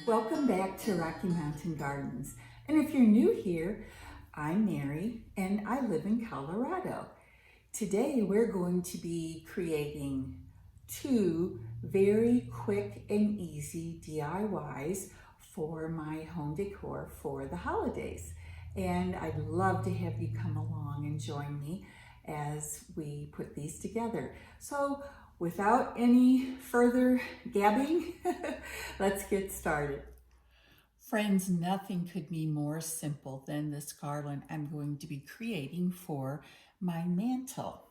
Welcome back to Rocky Mountain Gardens. And if you're new here, I'm Mary and I live in Colorado. Today we're going to be creating two very quick and easy DIYs for my home decor for the holidays. And I'd love to have you come along and join me as we put these together. So without any further gabbing, let's get started. Friends, nothing could be more simple than this garland I'm going to be creating for my mantle.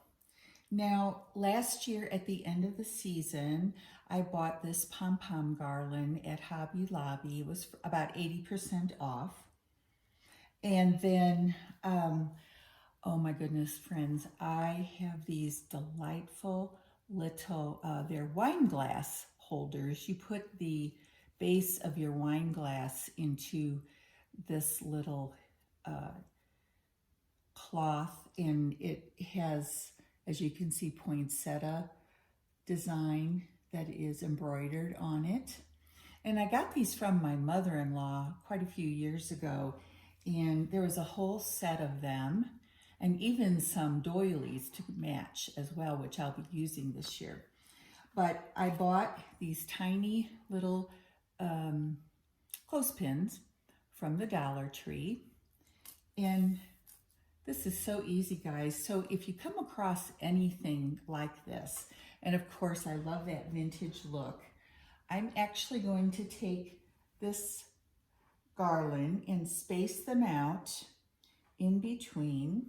Now, last year at the end of the season, I bought this Pom Pom Garland at Hobby Lobby. It was about 80% off. And then, oh my goodness, friends, I have these delightful little, they're wine glass holders. You put the base of your wine glass into this little cloth, and it has, as you can see, poinsettia design that is embroidered on it. And I got these from my mother-in-law quite a few years ago, and there was a whole set of them and even some doilies to match as well, which I'll be using this year. But I bought these tiny little clothespins from the Dollar Tree, and this is so easy, guys. So if you come across anything like this, and of course I love that vintage look, I'm actually going to take this garland and space them out in between,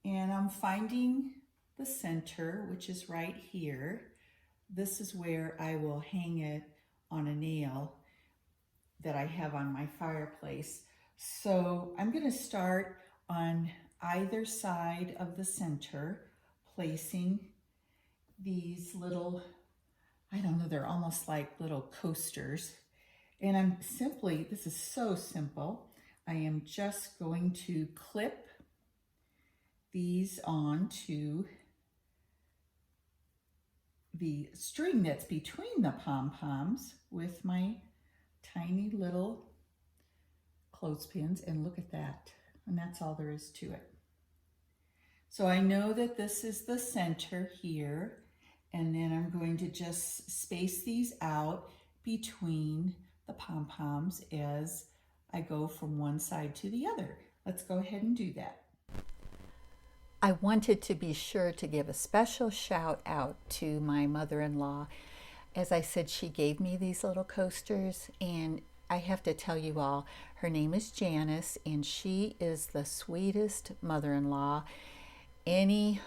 and I'm finding the center, which is right here. This is where I will hang it on a nail that I have on my fireplace. So I'm going to start on either side of the center, placing these little, I don't know, they're almost like little coasters. And I'm simply, this is so simple, I am just going to clip these onto the string that's between the pom-poms with my tiny little clothespins, and look at that. And that's all there is to it. So I know that this is the center here, and then I'm going to just space these out between the pom-poms as I go from one side to the other. Let's go ahead and do that. I wanted to be sure to give a special shout out to my mother-in-law. As I said, she gave me these little coasters, and I have to tell you all, her name is Janice, and she is the sweetest mother-in-law any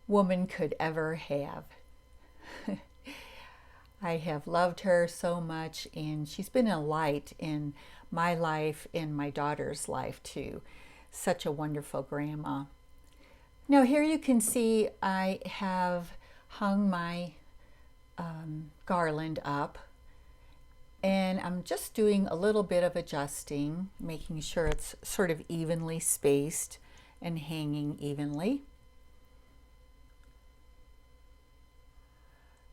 woman could ever have. I have loved her so much, and she's been a light in my life and my daughter's life too. Such a wonderful grandma. Now here you can see I have hung my garland up, and I'm just doing a little bit of adjusting, making sure it's sort of evenly spaced and hanging evenly.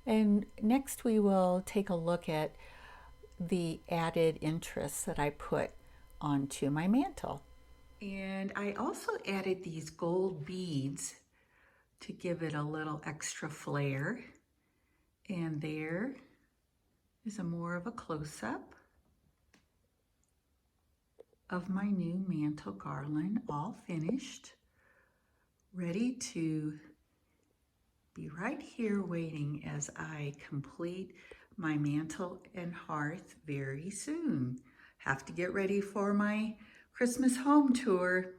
And next we will take a look at the added interest that I put onto my mantle. And I also added these gold beads to give it a little extra flair. And there is a more of a close-up of my new mantle garland, all finished, ready to be right here waiting as I complete my mantle and hearth very soon. Have to get ready for my Christmas home tour.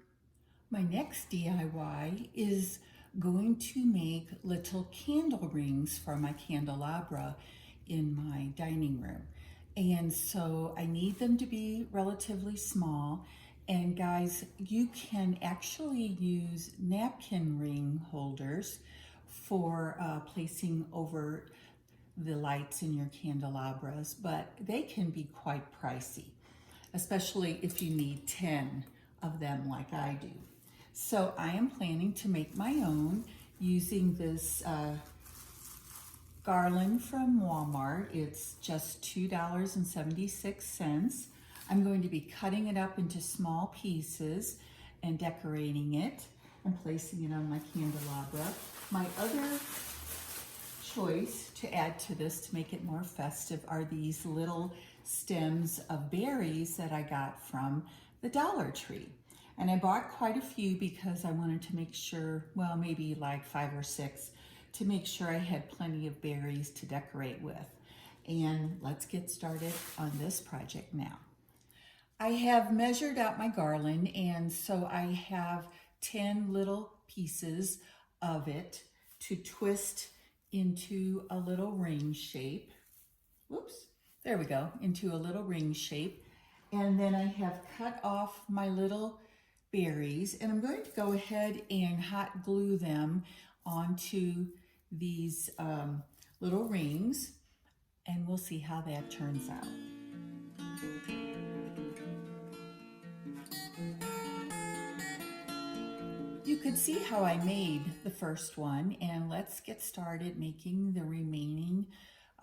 My next DIY is going to make little candle rings for my candelabra in my dining room. And so I need them to be relatively small. And guys, you can actually use napkin ring holders for placing over the lights in your candelabras, but they can be quite pricey, especially if you need 10 of them like I do. So I am planning to make my own using this garland from Walmart. It's just $2.76. I'm going to be cutting it up into small pieces and decorating it and placing it on my candelabra. My other choice to add to this to make it more festive are these little stems of berries that I got from the Dollar Tree. And I bought quite a few because I wanted to make sure, well, maybe like 5 or 6, to make sure I had plenty of berries to decorate with. And let's get started on this project now. I have measured out my garland, and so I have 10 little pieces of it to twist into a little ring shape. Whoops, there we go, into a little ring shape. And then I have cut off my little berries, and I'm going to go ahead and hot glue them onto these little rings, and we'll see how that turns out. You could see how I made the first one, and let's get started making the remaining.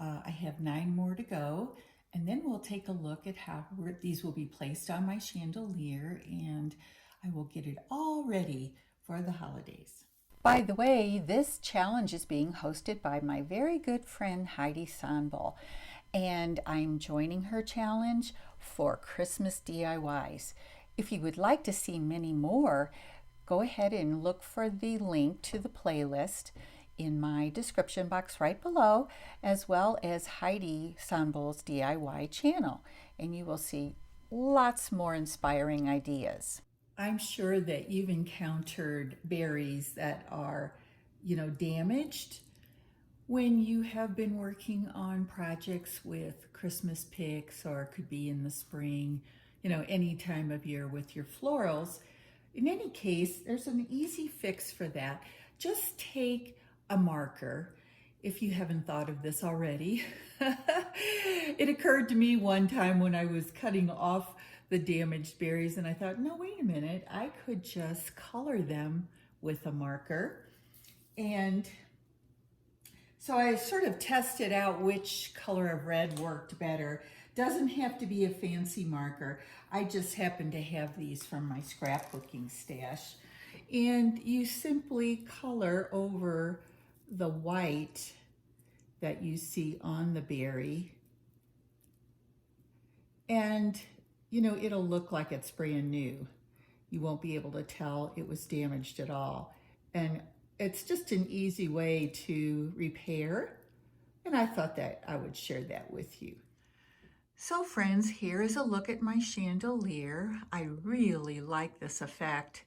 I have 9 more to go, and then we'll take a look at how these will be placed on my chandelier, and I will get it all ready for the holidays. By the way, this challenge is being hosted by my very good friend Heidi Sonboul, and I'm joining her challenge for Christmas DIYs. If you would like to see many more, go ahead and look for the link to the playlist in my description box right below, as well as Heidi Sonboul's DIY channel, and you will see lots more inspiring ideas. I'm sure that you've encountered berries that are, damaged when you have been working on projects with Christmas picks, or it could be in the spring, any time of year with your florals. In any case, there's an easy fix for that. Just take a marker, if you haven't thought of this already. It occurred to me one time when I was cutting off the damaged berries, and I thought, no, wait a minute, I could just color them with a marker. And so I sort of tested out which color of red worked better. Doesn't have to be a fancy marker. I just happen to have these from my scrapbooking stash. And you simply color over the white that you see on the berry. And, it'll look like it's brand new. You won't be able to tell it was damaged at all. And it's just an easy way to repair. And I thought that I would share that with you. So friends, here is a look at my chandelier. I really like this effect,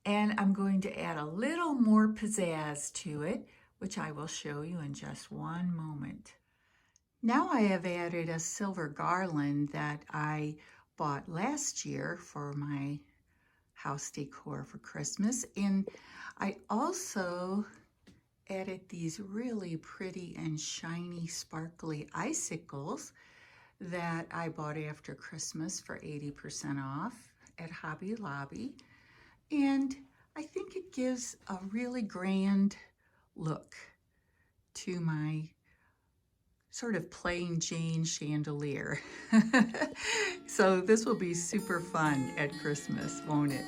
and I'm going to add a little more pizzazz to it, which I will show you in just one moment. Now I have added a silver garland that I bought last year for my house decor for Christmas, and I also added these really pretty and shiny sparkly icicles that I bought after Christmas for 80% off at Hobby Lobby. And I think it gives a really grand look to my sort of plain Jane chandelier. So this will be super fun at Christmas, won't it?